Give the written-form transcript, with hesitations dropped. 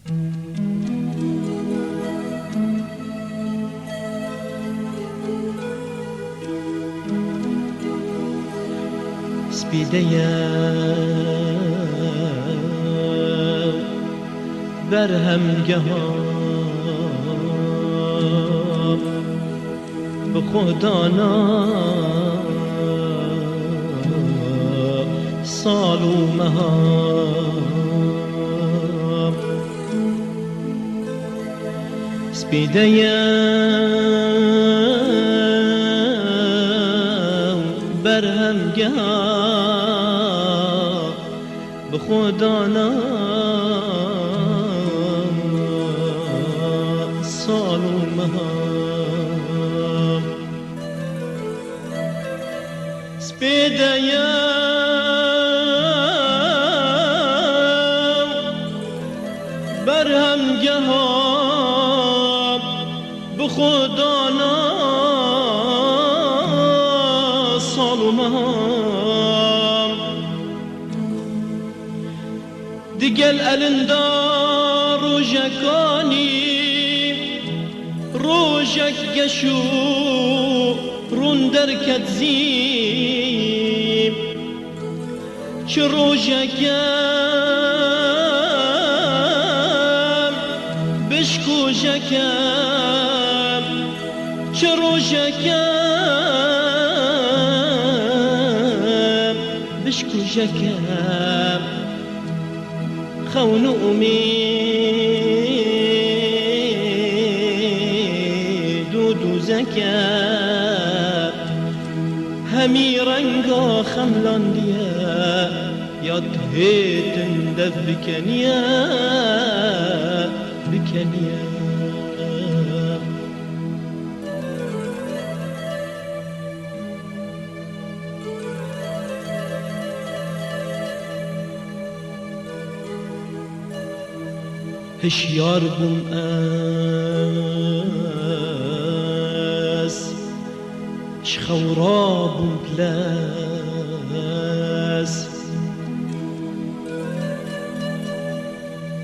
سپیده بر همگه ها به خدانا سالومه ها سپیده بر همگه ها به خدانا سالومه ها سپیده بر همگه ها به خدانا سالومه ها دیگل الندا روژکانی روژک گشو رون درکت زیم چه روژکم بشکو جکم چه روژکم بشکو جکم خون امید و دوزکم همی رنگا خملان دیا یاد هیتن دف بکنیا بکنیا هشیار بوم از چخورا بوم پلاس